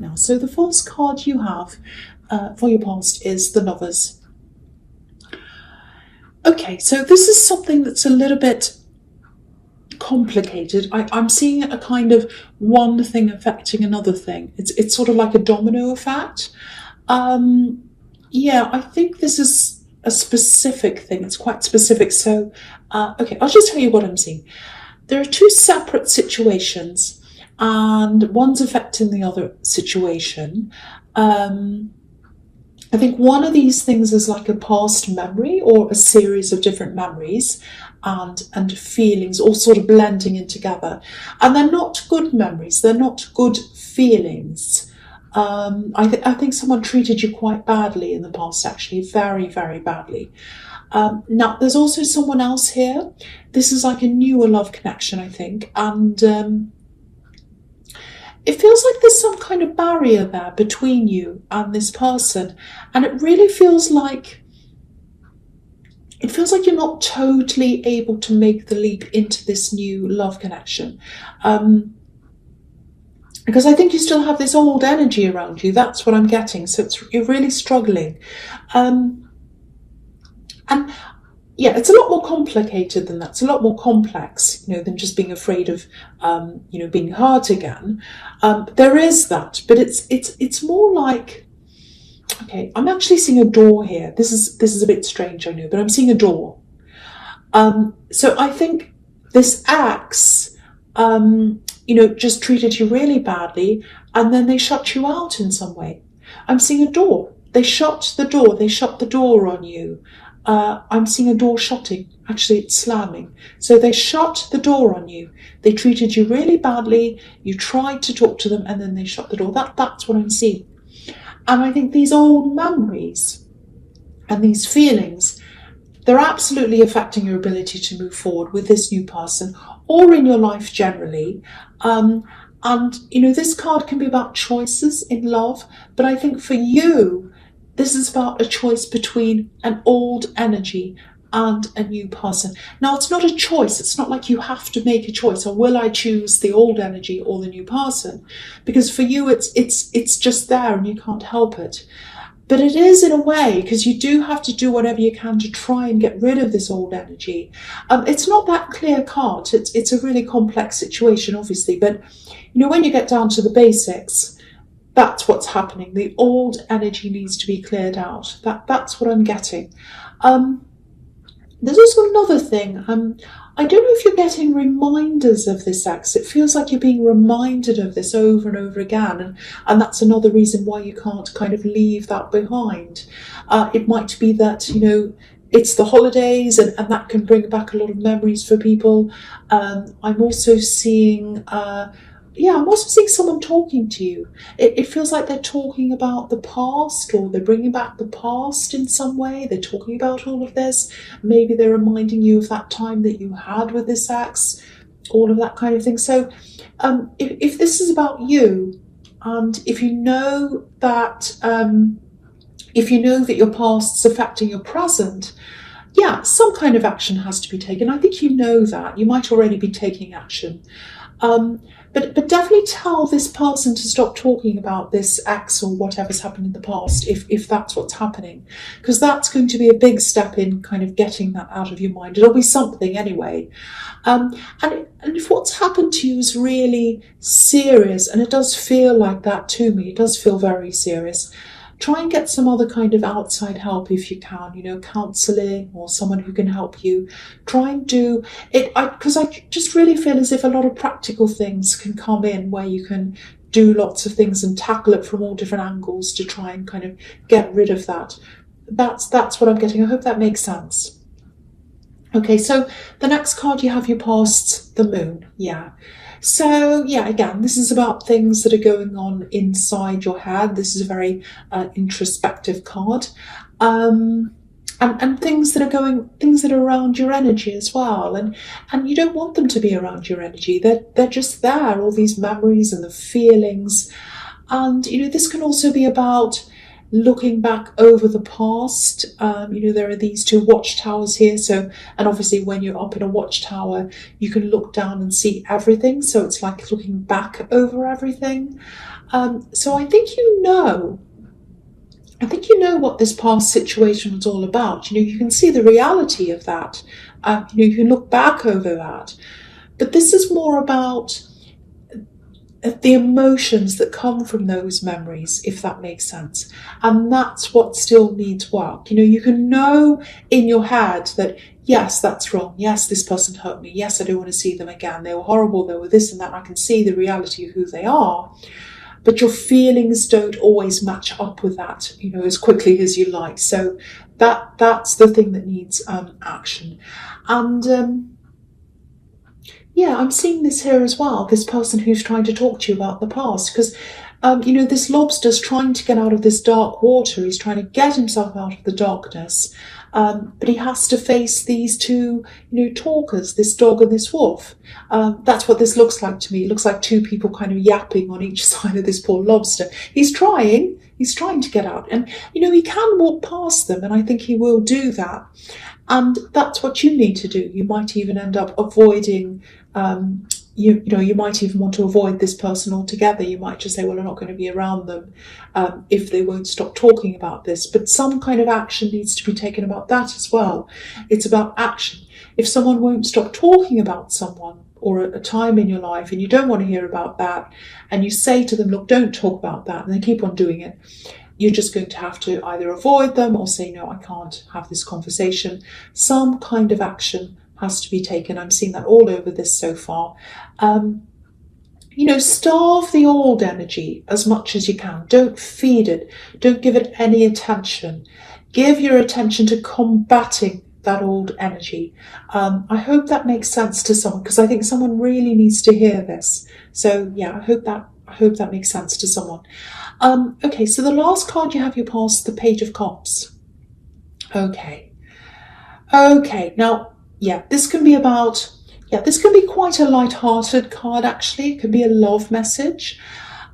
now. So the false card you have for your past is the Lovers. Okay, so this is something that's a little bit complicated. I'm seeing a kind of one thing affecting another thing. It's sort of like a domino effect. Yeah, I think this is a specific thing. It's quite specific. So, okay, I'll just tell you what I'm seeing. There are two separate situations, and one's affecting the other situation. I think one of these things is like a past memory or a series of different memories and feelings all sort of blending in together. And they're not good memories. They're not good feelings. I think someone treated you quite badly in the past, actually, very, very badly. Now, there's also someone else here. This is like a newer love connection, I think. And it feels like there's some kind of barrier there between you and this person. And it really feels like you're not totally able to make the leap into this new love connection. Because I think you still have this old energy around you. That's what I'm getting. So you're really struggling. And yeah, it's a lot more complicated than that. It's a lot more complex, than just being afraid of, being hurt again. There is that, but it's more like, okay, I'm actually seeing a door here. This is a bit strange, I know, but I'm seeing a door. So I think this ex, just treated you really badly, and then they shut you out in some way. I'm seeing a door. They shut the door. They shut the door on you. I'm seeing a door shutting. Actually, it's slamming. So they shut the door on you. They treated you really badly. You tried to talk to them, and then they shut the door. That's what I'm seeing. And I think these old memories and these feelings, they're absolutely affecting your ability to move forward with this new person or in your life generally. And, this card can be about choices in love, but I think for you, this is about a choice between an old energy and a new person. Now, it's not a choice. It's not like you have to make a choice, or will I choose the old energy or the new person? Because for you, it's just there and you can't help it. But it is in a way, because you do have to do whatever you can to try and get rid of this old energy. It's not that clear cut. It's a really complex situation, obviously. But, when you get down to the basics, that's what's happening. The old energy needs to be cleared out. That's what I'm getting. There's also another thing. I don't know if you're getting reminders of this ex. It feels like you're being reminded of this over and over again. And that's another reason why you can't kind of leave that behind. It might be that, it's the holidays and that can bring back a lot of memories for people. I'm also seeing... I'm also seeing someone talking to you. It feels like they're talking about the past, or they're bringing back the past in some way. They're talking about all of this. Maybe they're reminding you of that time that you had with this ex, all of that kind of thing. So if this is about you, and if you know that your past's affecting your present, some kind of action has to be taken. I think you know that. You might already be taking action. But definitely tell this person to stop talking about this ex or whatever's happened in the past, if that's what's happening, because that's going to be a big step in kind of getting that out of your mind. It'll be something anyway. And if what's happened to you is really serious, and it does feel like that to me, it does feel very serious, try and get some other kind of outside help if you can, counselling or someone who can help you. Try and do it, because I just really feel as if a lot of practical things can come in where you can do lots of things and tackle it from all different angles to try and kind of get rid of that. That's what I'm getting. I hope that makes sense. Okay, so the next card you have your past, the Moon. So, again, this is about things that are going on inside your head. This is a very introspective card. And things that are around your energy as well. And you don't want them to be around your energy. They're just there, all these memories and the feelings. And, this can also be about looking back over the past. There are these two watchtowers here. So, and obviously when you're up in a watchtower, you can look down and see everything. So it's like looking back over everything. So I think you know what this past situation was all about. You can see the reality of that. You can look back over that. But this is more about the emotions that come from those memories, if that makes sense. And that's what still needs work. You can know in your head that, yes, that's wrong. Yes, this person hurt me. Yes, I don't want to see them again. They were horrible. They were this and that. I can see the reality of who they are. But your feelings don't always match up with that, as quickly as you like. So that's the thing that needs action. And I'm seeing this here as well, this person who's trying to talk to you about the past, because, this lobster's trying to get out of this dark water. He's trying to get himself out of the darkness, but he has to face these two, talkers, this dog and this wolf. That's what this looks like to me. It looks like two people kind of yapping on each side of this poor lobster. He's trying to get out, and, he can walk past them, and I think he will do that. And that's what you need to do. You might even end up avoiding, you might even want to avoid this person altogether. You might just say, well, I'm not going to be around them if they won't stop talking about this. But some kind of action needs to be taken about that as well. It's about action. If someone won't stop talking about someone or a time in your life and you don't want to hear about that, and you say to them, look, don't talk about that, and they keep on doing it, you're just going to have to either avoid them or say, no, I can't have this conversation. Some kind of action has to be taken. I'm seeing that all over this so far. Starve the old energy as much as you can. Don't feed it. Don't give it any attention. Give your attention to combating that old energy. I hope that makes sense to someone, because I think someone really needs to hear this. So yeah, I hope that makes sense to someone. Okay, so the last card you have your past, the Page of Cups. Okay, now, this can be quite a light-hearted card, actually. It could be a love message.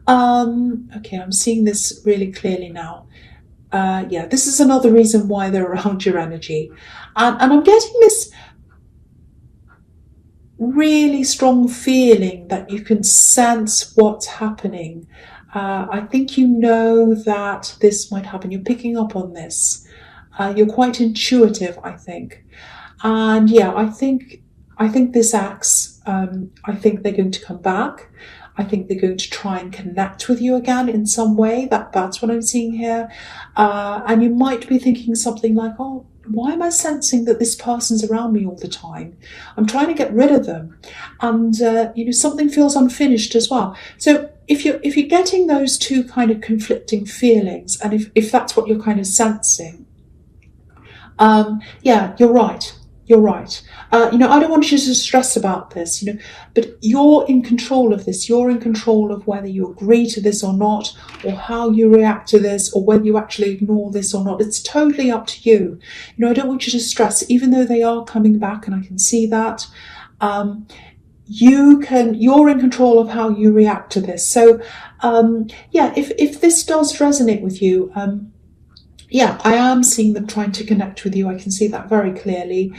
Okay, I'm seeing this really clearly now. This is another reason why they're around your energy. And I'm getting this really strong feeling that you can sense what's happening. I think you know that this might happen. You're picking up on this. You're quite intuitive, I think. And I think this acts. I think they're going to come back. I think they're going to try and connect with you again in some way. That's what I'm seeing here. And you might be thinking something like, oh, why am I sensing that this person's around me all the time? I'm trying to get rid of them. And, something feels unfinished as well. So if you're getting those two kind of conflicting feelings, and if that's what you're kind of sensing, you're right. You're right. I don't want you to stress about this, but you're in control of this. You're in control of whether you agree to this or not, or how you react to this, or whether you actually ignore this or not. It's totally up to you. I don't want you to stress, even though they are coming back, and I can see that. You're in control of how you react to this. So, if this does resonate with you, I am seeing them trying to connect with you. I can see that very clearly.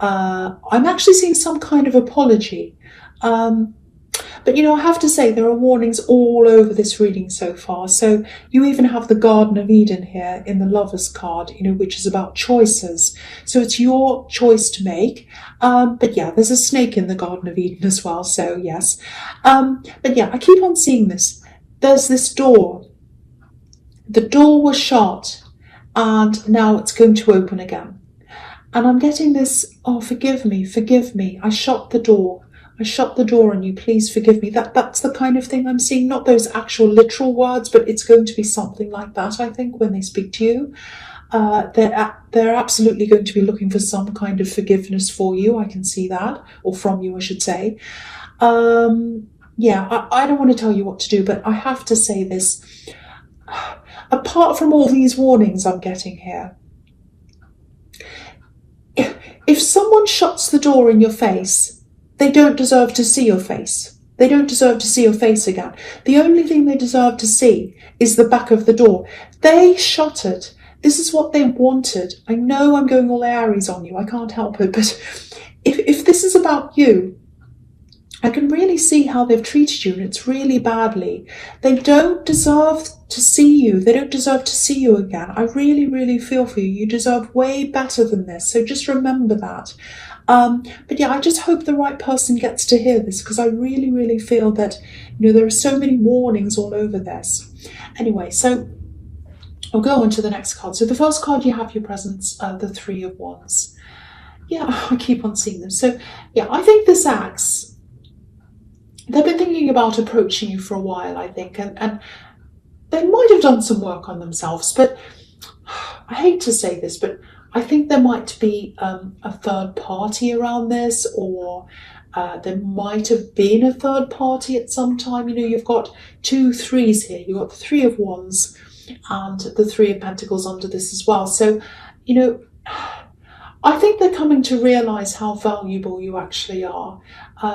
I'm actually seeing some kind of apology. But, I have to say there are warnings all over this reading so far. So you even have the Garden of Eden here in the Lovers card, which is about choices. So it's your choice to make. But there's a snake in the Garden of Eden as well. So yes. I keep on seeing this. There's this door. The door was shut, and now it's going to open again. And I'm getting this, oh, forgive me. I shut the door on you, please forgive me. That's the kind of thing I'm seeing, not those actual literal words, but it's going to be something like that, I think, when they speak to you. They're absolutely going to be looking for some kind of forgiveness for you, I can see that, or from you, I should say. I don't want to tell you what to do, but I have to say this. Apart from all these warnings I'm getting here, if someone shuts the door in your face, they don't deserve to see your face. They don't deserve to see your face again. The only thing they deserve to see is the back of the door. They shut it. This is what they wanted. I know I'm going all Aries on you. I can't help it. But if this is about you, I can really see how they've treated you, and it's really badly. They don't deserve to see you. They don't deserve to see you again. I really, really feel for you. You deserve way better than this. So just remember that. But yeah, I just hope the right person gets to hear this, because I really, really feel that, there are so many warnings all over this. Anyway, so I'll go on to the next card. So the first card you have your presence, the Three of Wands. Yeah, I keep on seeing them. So yeah, I think this axe, they've been thinking about approaching you for a while, I think, and they might have done some work on themselves, but I hate to say this, but I think there might be a third party around this, or there might have been a third party at some time. You've got 2 threes here. You've got the Three of Wands and the Three of Pentacles under this as well. So, I think they're coming to realise how valuable you actually are.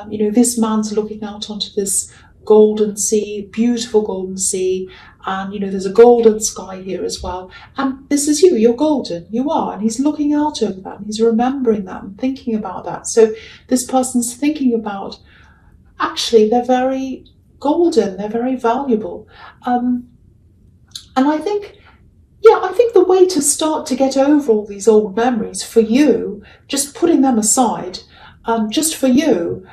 This man's looking out onto this golden sea, beautiful golden sea, and there's a golden sky here as well. And this is you, you're golden, you are, and he's looking out over that, and he's remembering that and thinking about that. So this person's thinking about, actually, they're very golden, they're very valuable. And I think the way to start to get over all these old memories for you, just putting them aside, just for you,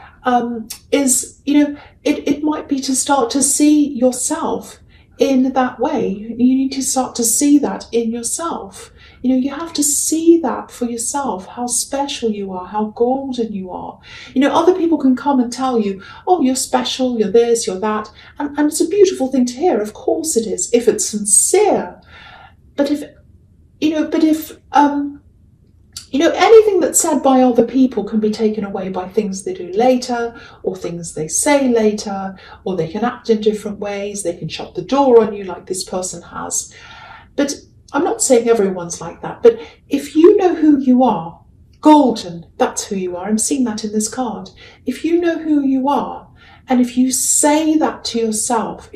is, it might be to start to see yourself in that way. You need to start to see that in yourself. You have to see that for yourself, how special you are, how golden you are. Other people can come and tell you, oh, you're special, you're this, you're that. And it's a beautiful thing to hear. Of course it is, if it's sincere. But if anything that's said by other people can be taken away by things they do later, or things they say later, or they can act in different ways. They can shut the door on you like this person has. But I'm not saying everyone's like that. But if you know who you are, golden, that's who you are. I'm seeing that in this card. If you know who you are, and if you say that to yourself,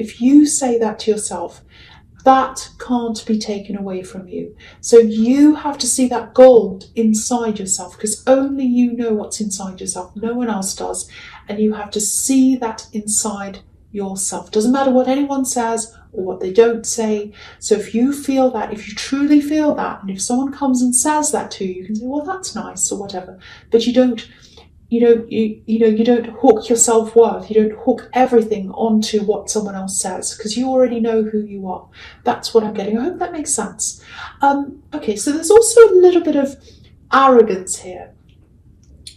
that can't be taken away from you. So you have to see that gold inside yourself, because only you know what's inside yourself. No one else does. And you have to see that inside yourself. Doesn't matter what anyone says or what they don't say. So if you feel that, if you truly feel that, and if someone comes and says that to you, you can say, well, that's nice or whatever. But you don't hook your self-worth. You don't hook everything onto what someone else says, because you already know who you are. That's what I'm getting. I hope that makes sense. Okay, so there's also a little bit of arrogance here.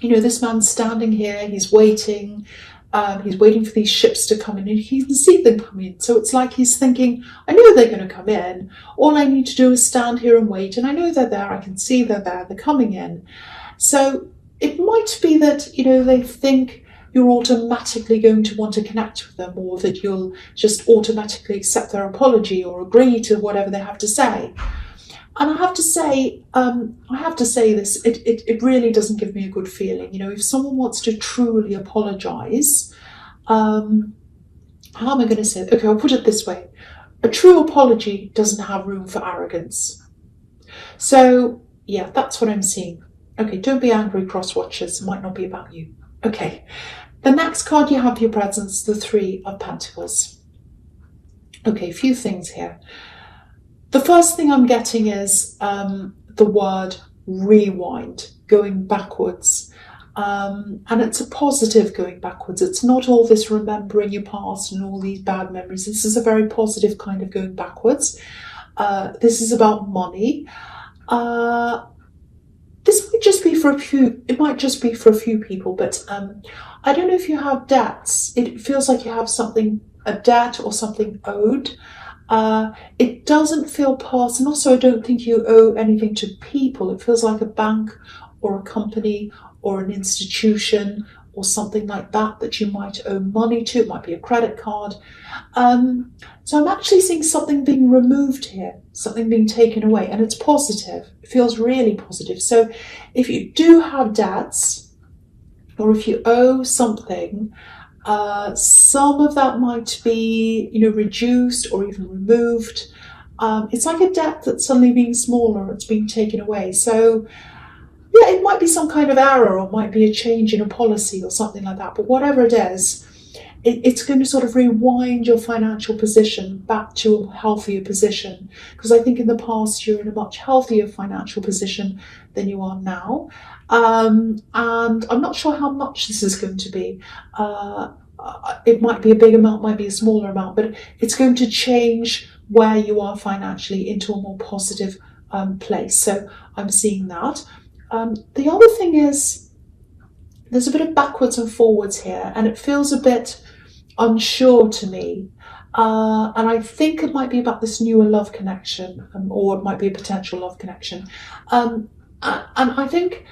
This man's standing here, he's waiting for these ships to come in, and he can see them come in. So it's like he's thinking, I know they're going to come in. All I need to do is stand here and wait, and I know they're there. I can see they're there. They're coming in. So it might be that, they think you're automatically going to want to connect with them, or that you'll just automatically accept their apology or agree to whatever they have to say. And I have to say this, it really doesn't give me a good feeling. If someone wants to truly apologise, how am I going to say it? Okay, I'll put it this way. A true apology doesn't have room for arrogance. So, yeah, that's what I'm seeing. Okay, don't be angry, cross-watchers. It might not be about you. Okay, the next card you have for your presence, the Three of Pentacles. Okay, a few things here. The first thing I'm getting is the word rewind, going backwards. And it's a positive going backwards. It's not all this remembering your past and all these bad memories. This is a very positive kind of going backwards. This is about money. This might just be for a few. It might just be for a few people, but I don't know if you have debts. It feels like you have a debt or something owed. It doesn't feel personal, so I don't think you owe anything to people. It feels like a bank or a company or an institution or something like that you might owe money to. It might be a credit card. So I'm actually seeing something being removed here, something being taken away, and it's positive. It feels really positive. So if you do have debts, or if you owe something, Some of that might be, reduced or even removed. It's like a debt that's suddenly being smaller, it's being taken away. So, yeah, it might be some kind of error or it might be a change in a policy or something like that. But whatever it is, it's going to sort of rewind your financial position back to a healthier position. Because I think in the past you're in a much healthier financial position than you are now. And I'm not sure how much this is going to be. It might be a big amount, might be a smaller amount, but it's going to change where you are financially into a more positive place. So I'm seeing that. The other thing is there's a bit of backwards and forwards here, and it feels a bit unsure to me. And I think it might be about this newer love connection, or it might be a potential love connection. And I think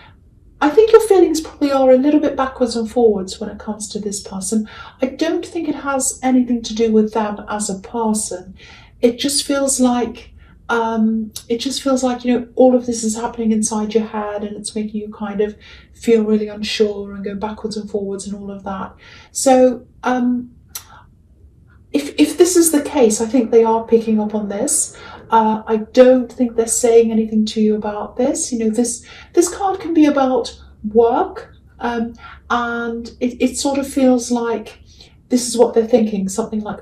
your feelings probably are a little bit backwards and forwards when it comes to this person. I don't think it has anything to do with them as a person. It just feels like all of this is happening inside your head, and it's making you kind of feel really unsure and go backwards and forwards and all of that. So if this is the case, I think they are picking up on this. I don't think they're saying anything to you about this. This card can be about work, and it sort of feels like this is what they're thinking. Something like,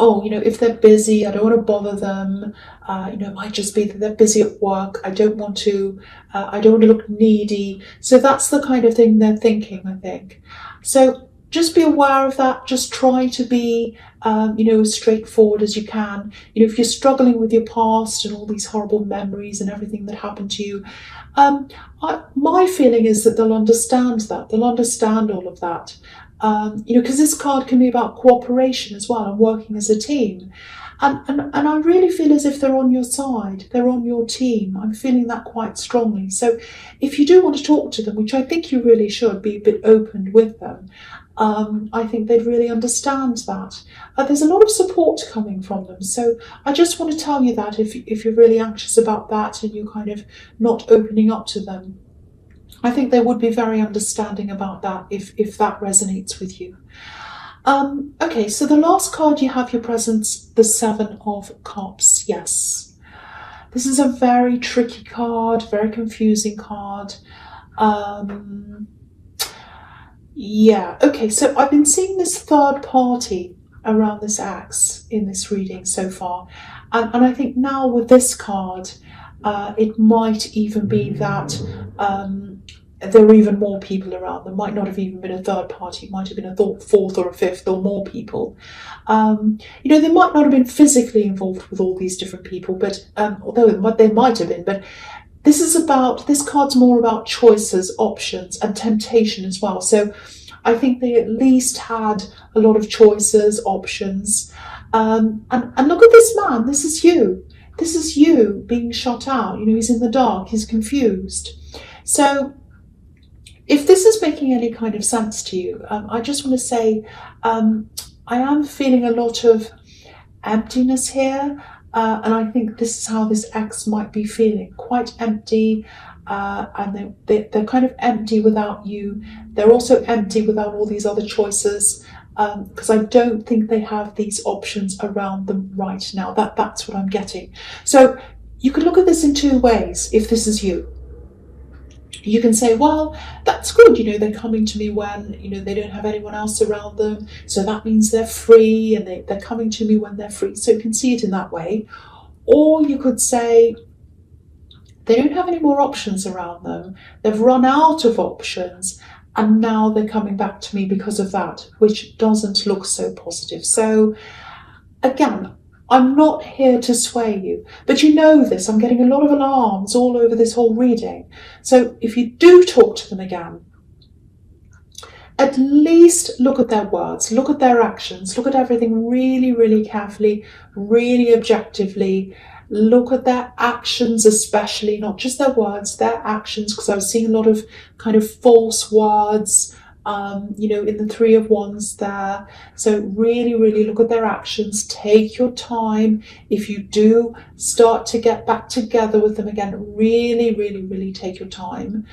if they're busy, I don't want to bother them. It might just be that they're busy at work. I don't want to look needy. So that's the kind of thing they're thinking, I think. So just be aware of that. Just try to be, as straightforward as you can. If you're struggling with your past and all these horrible memories and everything that happened to you, my feeling is that they'll understand that. They'll understand all of that. Because this card can be about cooperation as well and working as a team. And I really feel as if they're on your side, they're on your team. I'm feeling that quite strongly. So if you do want to talk to them, which I think you really should, be a bit open with them, I think they'd really understand that. There's a lot of support coming from them. So I just want to tell you that if you're really anxious about that and you're kind of not opening up to them, I think they would be very understanding about that if that resonates with you. Okay, so the last card you have your presence, the Seven of Cups. Yes. This is a very tricky card, very confusing card. Yeah, okay, so I've been seeing this third party around this axe in this reading so far. And I think now with this card, it might even be that there are even more people around. There might not have even been a third party. It might have been a fourth or a fifth or more people. They might not have been physically involved with all these different people, but although they might have been. But this card's more about choices, options, and temptation as well. So I think they at least had a lot of choices, options. And look at this man. This is you. This is you being shut out. He's in the dark. He's confused. So if this is making any kind of sense to you, I just want to say I am feeling a lot of emptiness here, and I think this is how this ex might be feeling, quite empty, and they're kind of empty without you. They're also empty without all these other choices, because I don't think they have these options around them right now. That's what I'm getting. So you could look at this in two ways if this is you. You can say, well, that's good, they're coming to me when, they don't have anyone else around them. So that means they're free, and they're coming to me when they're free. So you can see it in that way. Or you could say, they don't have any more options around them. They've run out of options, and now they're coming back to me because of that, which doesn't look so positive. So again, I'm not here to sway you, but you know this. I'm getting a lot of alarms all over this whole reading. So if you do talk to them again, at least look at their words, look at their actions, look at everything really, really carefully, really objectively. Look at their actions especially, not just their words, their actions, because I was seeing a lot of kind of false words, in the Three of Wands there. So really, really look at their actions. Take your time. If you do start to get back together with them again, really, really, really take your time.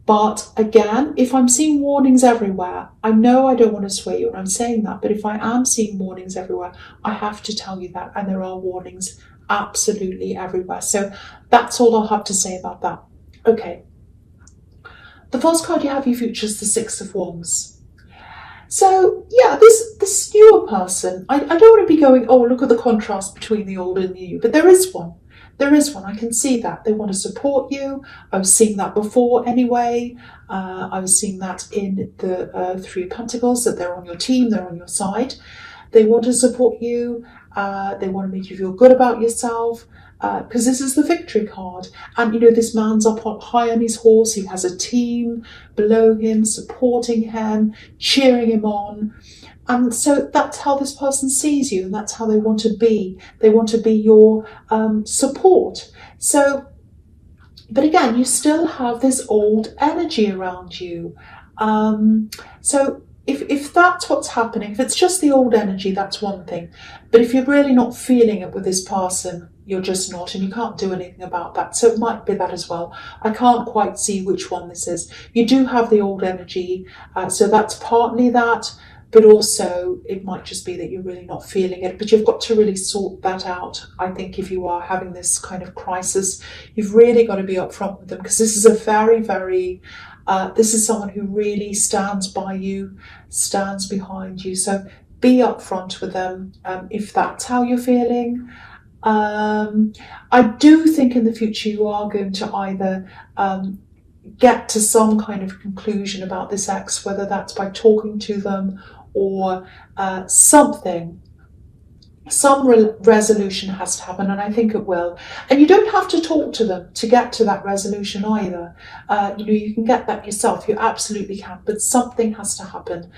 But again, if I'm seeing warnings everywhere, I know I don't want to sway you when I'm saying that, but if I am seeing warnings everywhere, I have to tell you that. And there are warnings absolutely everywhere. So that's all I'll have to say about that. Okay. The first card you have, you features the Six of Wands. So yeah, this newer person, I don't want to be going, oh, look at the contrast between the old and the new, but there is one. There is one. I can see that. They want to support you. I was seeing that before anyway. I was seeing that in the Three of Pentacles, that they're on your team, they're on your side. They want to support you. They want to make you feel good about yourself. Because this is the Victory card. And, this man's up high on his horse. He has a team below him, supporting him, cheering him on. And so that's how this person sees you, and that's how they want to be. They want to be your support. So, but again, you still have this old energy around you. So if that's what's happening, if it's just the old energy, that's one thing. But if you're really not feeling it with this person, you're just not, and you can't do anything about that. So it might be that as well. I can't quite see which one this is. You do have the old energy, so that's partly that. But also it might just be that you're really not feeling it, but you've got to really sort that out. I think if you are having this kind of crisis, you've really got to be upfront with them, because this is a very, very, this is someone who really stands by you, stands behind you. So be upfront with them if that's how you're feeling. I do think in the future you are going to either get to some kind of conclusion about this ex, whether that's by talking to them or something. Some resolution has to happen, and I think it will. And you don't have to talk to them to get to that resolution either. You can get that yourself. You absolutely can. But something has to happen.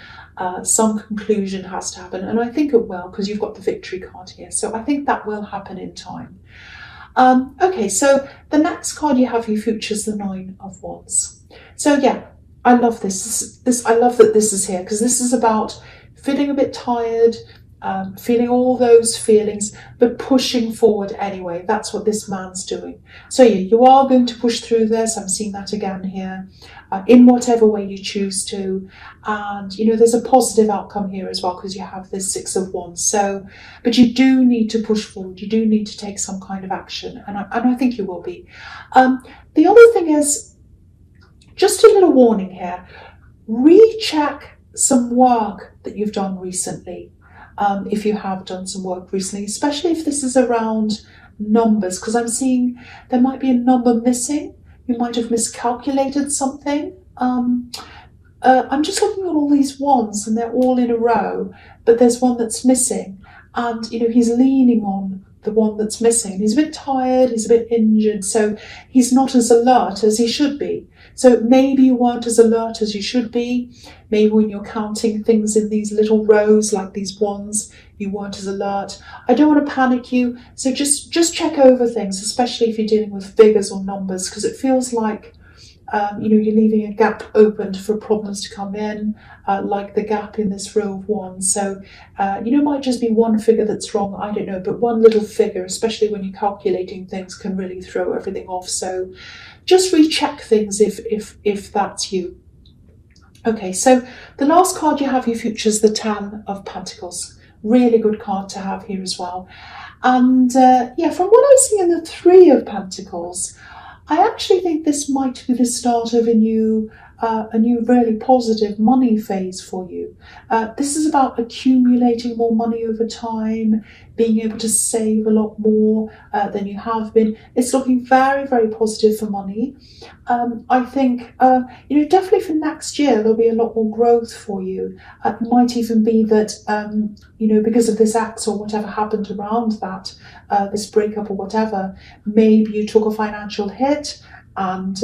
Some conclusion has to happen. And I think it will, because you've got the Victory card here. So I think that will happen in time. Okay, so the next card you have, you features the Nine of Wands. So yeah, I love this. I love that this is here, because this is about feeling a bit tired, feeling all those feelings, but pushing forward anyway. That's what this man's doing. So yeah, you are going to push through this. I'm seeing that again here, in whatever way you choose to. And there's a positive outcome here as well, because you have this Six of Wands. So, but you do need to push forward. You do need to take some kind of action, and I think you will be. The other thing is, just a little warning here, recheck some work that you've done recently. If you have done some work recently, especially if this is around numbers, because I'm seeing there might be a number missing. You might have miscalculated something. I'm just looking at all these wands, and they're all in a row, but there's one that's missing, and he's leaning on the one that's missing. He's a bit tired, he's a bit injured, so he's not as alert as he should be. So maybe you weren't as alert as you should be. Maybe when you're counting things in these little rows, like these wands, you weren't as alert. I don't want to panic you, so just check over things, especially if you're dealing with figures or numbers, because it feels like you're leaving a gap open for problems to come in, like the gap in this row of wands. So, it might just be one figure that's wrong, I don't know, but one little figure, especially when you're calculating things, can really throw everything off. So just recheck things if that's you. Okay, so the last card you have, you features the Ten of Pentacles. Really good card to have here as well. And from what I see in the Three of Pentacles, I actually think this might be the start of a new really positive money phase for you. This is about accumulating more money over time, being able to save a lot more than you have been. It's looking very, very positive for money. I think, definitely for next year, there'll be a lot more growth for you. It might even be that, because of this axe or whatever happened around that, this breakup or whatever, maybe you took a financial hit, and